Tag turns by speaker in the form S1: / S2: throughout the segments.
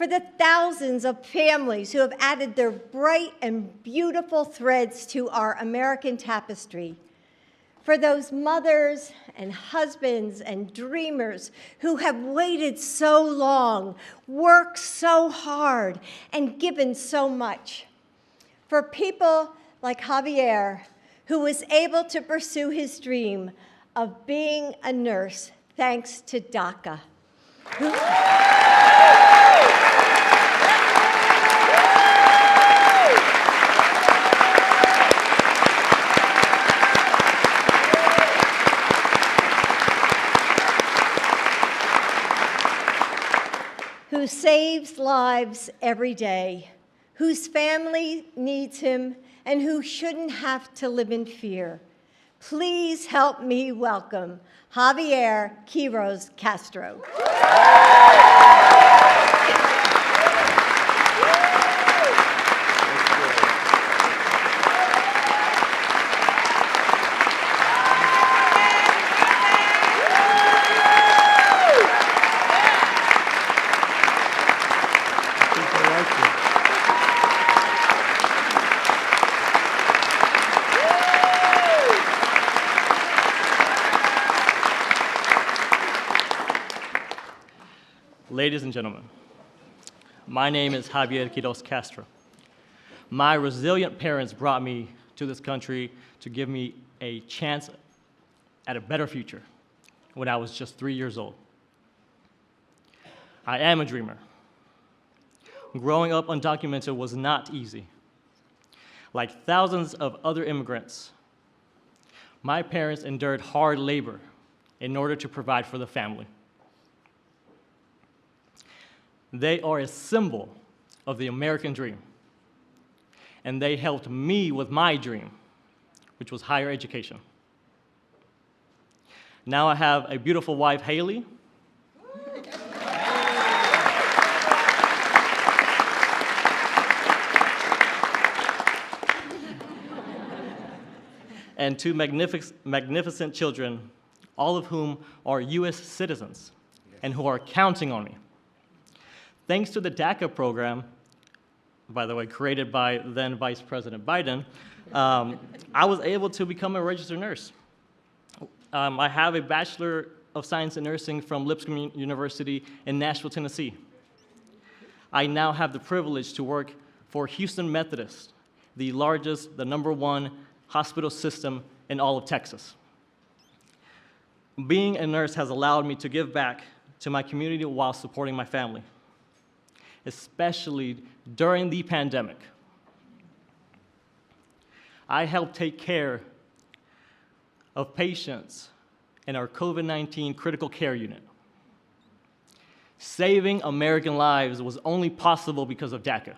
S1: for the thousands of families who have added their bright and beautiful threads to our American tapestry, for those mothers and husbands and dreamers who have waited so long, worked so hard, and given so much, for people like Javier, who was able to pursue his dream of being a nurse thanks to DACA. Who saves lives every day, whose family needs him, and who shouldn't have to live in fear. Please help me welcome Javier Quiroz Castro.
S2: Ladies and gentlemen, my name is Javier Quiroz Castro. My resilient parents brought me to this country to give me a chance at a better future when I was just 3 years old. I am a dreamer. Growing up undocumented was not easy. Like thousands of other immigrants, my parents endured hard labor in order to provide for the family. They are a symbol of the American dream, and they helped me with my dream, which was higher education. Now I have a beautiful wife, Haley, and two magnificent children, all of whom are US citizens and who are counting on me. Thanks to the DACA program, by the way, created by then Vice President Biden, I was able to become a registered nurse. I have a Bachelor of Science in Nursing from Lipscomb University in Nashville, Tennessee. I now have the privilege to work for Houston Methodist, the #1 hospital system in all of Texas. Being a nurse has allowed me to give back to my community while supporting my family, especially during the pandemic. I helped take care of patients in our COVID-19 critical care unit. Saving American lives was only possible because of DACA.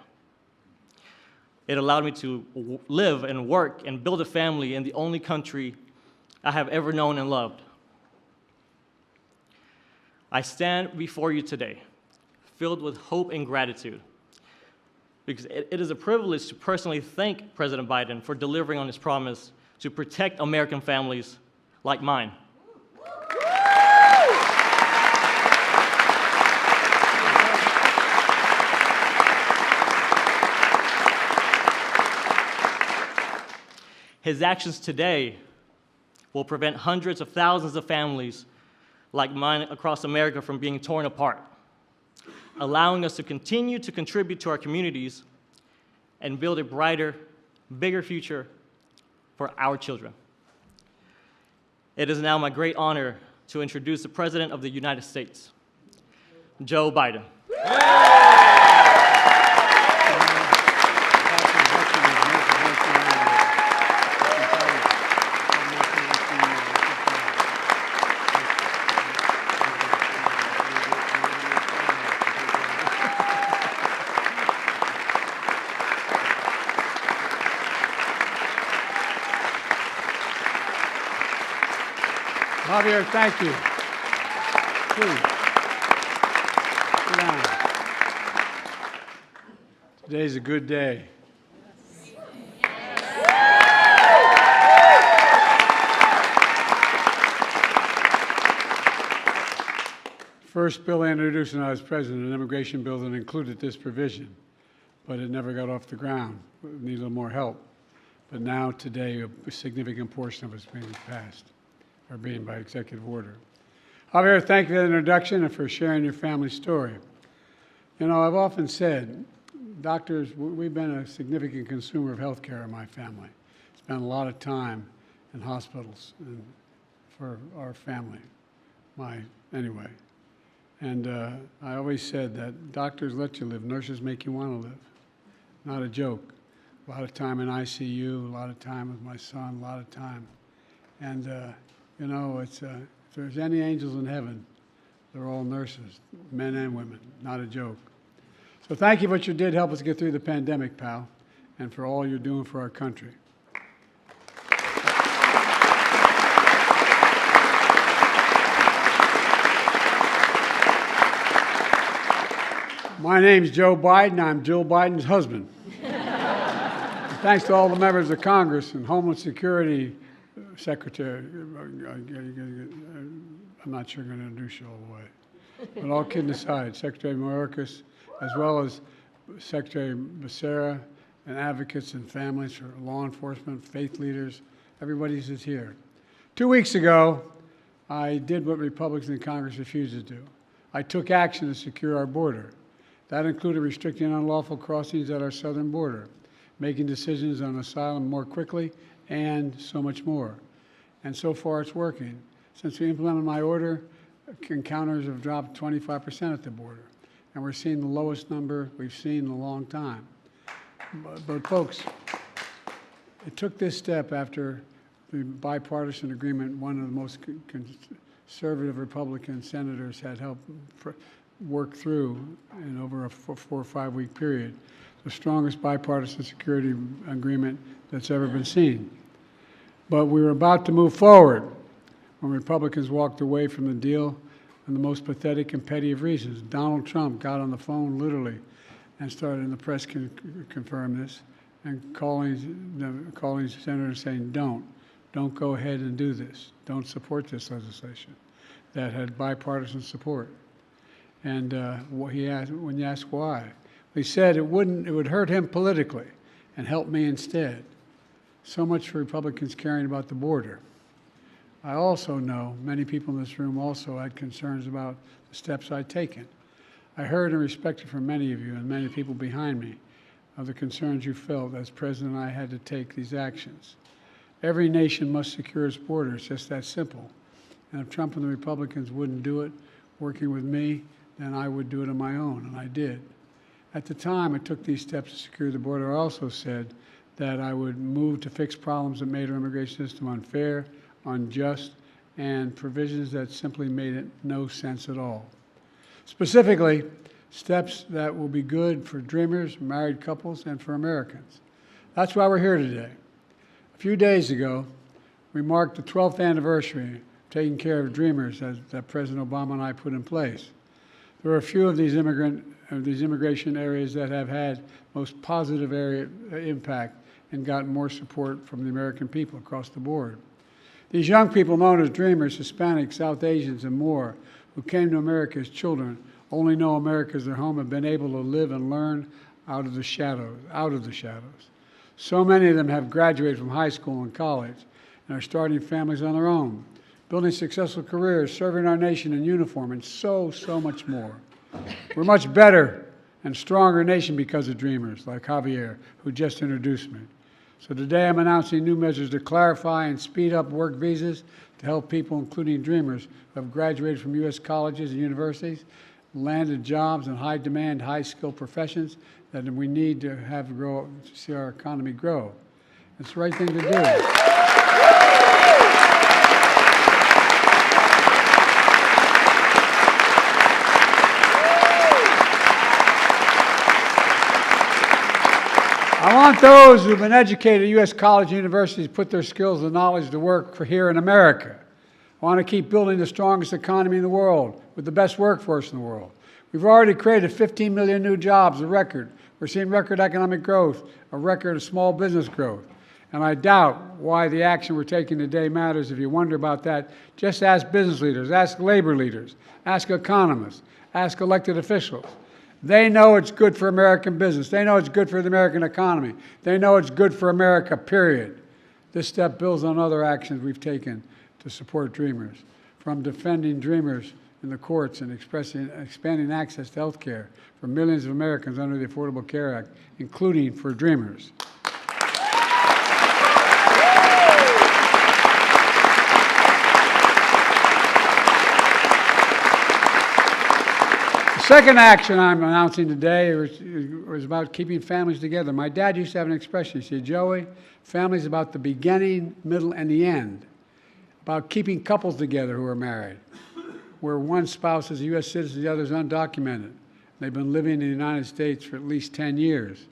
S2: It allowed me to live and work and build a family in the only country I have ever known and loved. I stand before you today filled with hope and gratitude, because it is a privilege to personally thank President Biden for delivering on his promise to protect American families like mine. His actions today will prevent hundreds of thousands of families like mine across America from being torn apart, allowing us to continue to contribute to our communities and build a brighter, bigger future for our children. It is now my great honor to introduce the President of the United States, Joe Biden.
S3: Javier, thank you. Please, sit down. Today's a good day. First bill I introduced when I was president, an immigration bill that included this provision, but it never got off the ground. It needed a little more help. But now, today, a significant portion of it is being passed, or being by executive order. Javier, thank you for the introduction and for sharing your family story. You know, I've often said, doctors, we've been a significant consumer of health care in my family. Spent a lot of time in hospitals and for our family, anyway. And I always said that doctors let you live, nurses make you want to live. Not a joke. A lot of time in ICU, a lot of time with my son, a lot of time. And, you know, if there's any angels in heaven, they're all nurses, men and women, not a joke. So thank you for what you did help us get through the pandemic, pal, and for all you're doing for our country. My name's Joe Biden. I'm Jill Biden's husband. Thanks to all the members of Congress and Homeland Security Secretary. I'm not sure I'm going to introduce you all the way. But all kidding aside, Secretary Mayorkas, as well as Secretary Becerra, and advocates and families for law enforcement, faith leaders, everybody's is here. 2 weeks ago, I did what Republicans in Congress refused to do. I took action to secure our border. That included restricting unlawful crossings at our southern border, making decisions on asylum more quickly, and so much more. And so far, it's working. Since we implemented my order, encounters have dropped 25% at the border, and we're seeing the lowest number we've seen in a long time. But folks, it took this step after the bipartisan agreement one of the most conservative Republican senators had helped work through in over a 4 or 5 week period, the strongest bipartisan security agreement that's ever been seen. But we were about to move forward when Republicans walked away from the deal for the most pathetic and petty of reasons. Donald Trump got on the phone literally and started, and the press can confirm this, and calling senators saying, don't go ahead and do this. Don't support this legislation that had bipartisan support. And when you ask why, he said it would hurt him politically and help me instead. So much for Republicans caring about the border. I also know many people in this room also had concerns about the steps I'd taken. I heard and respected from many of you and many people behind me of the concerns you felt as president I had to take these actions. Every nation must secure its borders, just that simple. And if Trump and the Republicans wouldn't do it, working with me, then I would do it on my own, and I did. At the time I took these steps to secure the border, I also said that I would move to fix problems that made our immigration system unfair, unjust, and provisions that simply made it no sense at all. Specifically, steps that will be good for dreamers, married couples, and for Americans. That's why we're here today. A few days ago, we marked the 12th anniversary of taking care of dreamers that President Obama and I put in place. There are a few of these immigration areas that have had most positive impact and gotten more support from the American people across the board. These young people known as dreamers, Hispanics, South Asians, and more, who came to America as children, only know America as their home, have been able to live and learn out of the shadows. So many of them have graduated from high school and college and are starting families on their own, building successful careers, serving our nation in uniform, and so much more. We're a much better and stronger nation because of dreamers like Javier, who just introduced me. So today I'm announcing new measures to clarify and speed up work visas to help people, including dreamers, who have graduated from U.S. colleges and universities, landed jobs in high-demand, high-skilled professions that we need to have grow to see our economy grow. It's the right thing to do. I want those who've been educated at U.S. colleges and universities to put their skills and knowledge to work for here in America. I want to keep building the strongest economy in the world with the best workforce in the world. We've already created 15 million new jobs, a record. We're seeing record economic growth, a record of small business growth. And I doubt why the action we're taking today matters. If you wonder about that, just ask business leaders, ask labor leaders, ask economists, ask elected officials. They know it's good for American business. They know it's good for the American economy. They know it's good for America, period. This step builds on other actions we've taken to support dreamers, from defending dreamers in the courts and expanding access to health care for millions of Americans under the Affordable Care Act, including for dreamers. The second action I'm announcing today was about keeping families together. My dad used to have an expression. He said, "Joey, family's about the beginning, middle, and the end. About keeping couples together who are married, where one spouse is a U.S. citizen, the other is undocumented. They've been living in the United States for at least 10 years.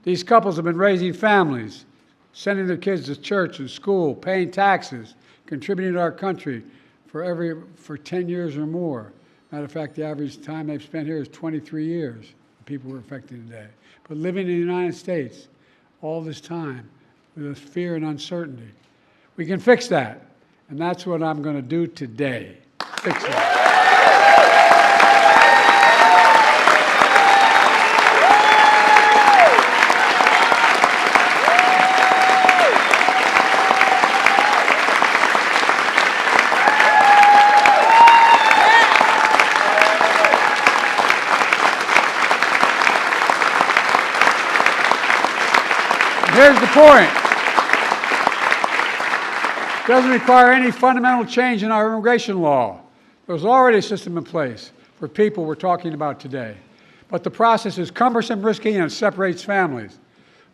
S3: These couples have been raising families, sending their kids to church and school, paying taxes, contributing to our country for 10 years or more. Matter of fact, the average time they've spent here is 23 years, people were affected today. But living in the United States all this time with fear and uncertainty. We can fix that, and that's what I'm going to do today. Fix that. Here's the point. It doesn't require any fundamental change in our immigration law. There's already a system in place for people we're talking about today. But the process is cumbersome, risky, and it separates families.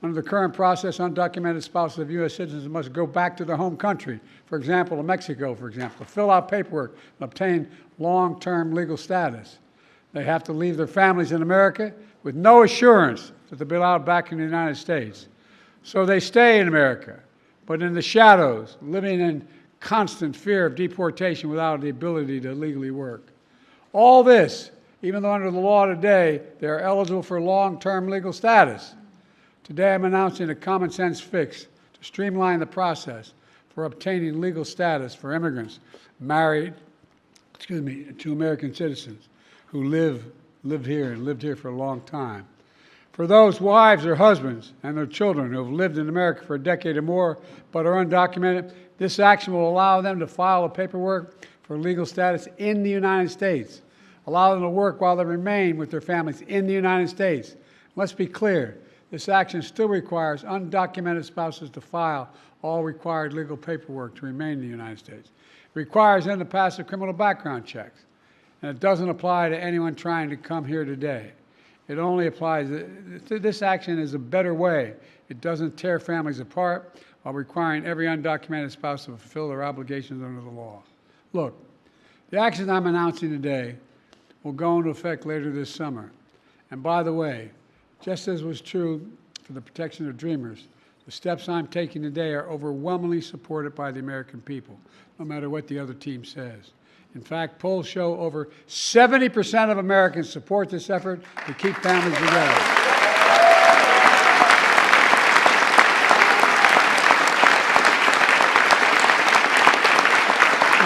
S3: Under the current process, undocumented spouses of U.S. citizens must go back to their home country, for example, to Mexico, for example, to fill out paperwork and obtain long-term legal status. They have to leave their families in America with no assurance that they'll be allowed back in the United States. So they stay in America, but in the shadows, living in constant fear of deportation without the ability to legally work. All this, even though under the law today, they are eligible for long-term legal status. Today I'm announcing a common-sense fix to streamline the process for obtaining legal status for immigrants married to American citizens who lived here for a long time. For those wives or husbands and their children who have lived in America for a decade or more but are undocumented, this action will allow them to file the paperwork for legal status in the United States, allow them to work while they remain with their families in the United States. Let's be clear, this action still requires undocumented spouses to file all required legal paperwork to remain in the United States. It requires them to pass the criminal background checks, and it doesn't apply to anyone trying to come here today. It only applies, this action is a better way. It doesn't tear families apart while requiring every undocumented spouse to fulfill their obligations under the law. Look, the actions I'm announcing today will go into effect later this summer. And by the way, just as was true for the protection of dreamers, the steps I'm taking today are overwhelmingly supported by the American people, no matter what the other team says. In fact, polls show over 70% of Americans support this effort to keep families together.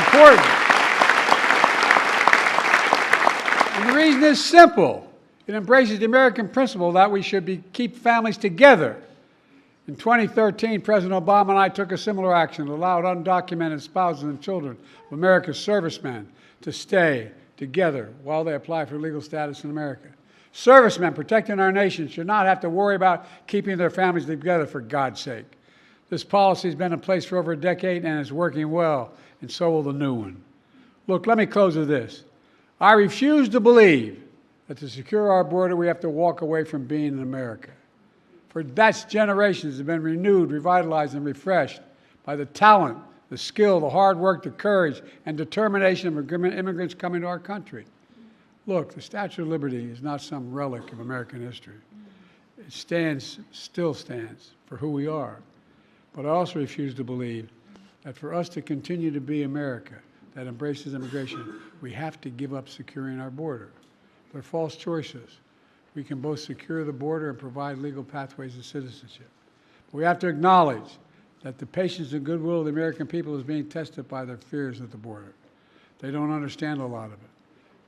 S3: Important. And the reason is simple. It embraces the American principle that we should keep families together. In 2013, President Obama and I took a similar action that allowed undocumented spouses and children of America's servicemen to stay together while they apply for legal status in America. Servicemen protecting our nation should not have to worry about keeping their families together, for God's sake. This policy has been in place for over a decade and is working well, and so will the new one. Look, let me close with this. I refuse to believe that to secure our border, we have to walk away from being in America. For that's generations have been renewed, revitalized, and refreshed by the talent, the skill, the hard work, the courage, and determination of immigrants coming to our country. Look, the Statue of Liberty is not some relic of American history. It still stands for who we are. But I also refuse to believe that for us to continue to be America that embraces immigration, we have to give up securing our border. They're false choices. We can both secure the border and provide legal pathways to citizenship. We have to acknowledge that the patience and goodwill of the American people is being tested by their fears at the border. They don't understand a lot of it.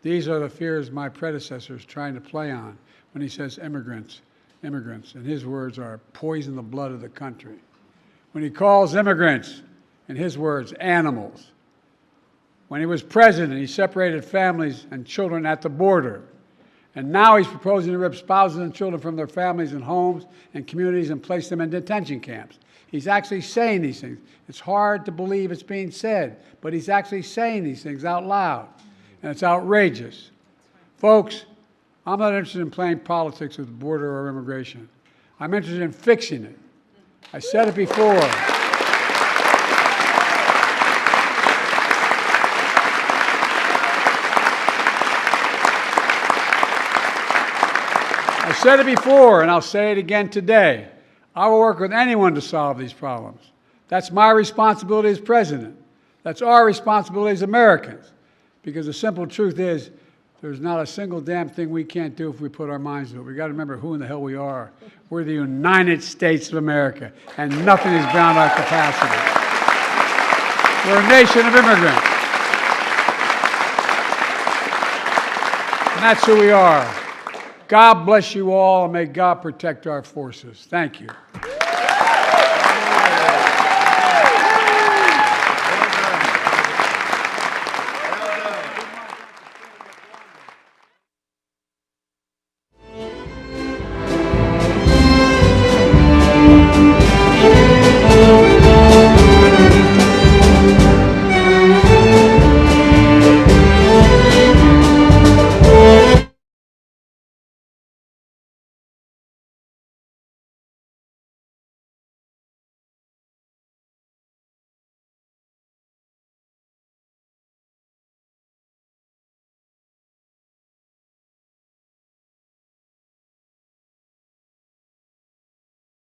S3: These are the fears my predecessor is trying to play on when he says immigrants, immigrants, and his words are poison the blood of the country. When he calls immigrants, in his words, animals. When he was president, he separated families and children at the border. And now he's proposing to rip spouses and children from their families and homes and communities and place them in detention camps. He's actually saying these things. It's hard to believe it's being said, but he's actually saying these things out loud. And it's outrageous. Folks, I'm not interested in playing politics with the border or immigration. I'm interested in fixing it. I said it before. I said it before, and I'll say it again today. I will work with anyone to solve these problems. That's my responsibility as president. That's our responsibility as Americans. Because the simple truth is, there's not a single damn thing we can't do if we put our minds to it. We've got to remember who in the hell we are. We're the United States of America, and nothing is beyond our capacity. We're a nation of immigrants. And that's who we are. God bless you all, and may God protect our forces. Thank you.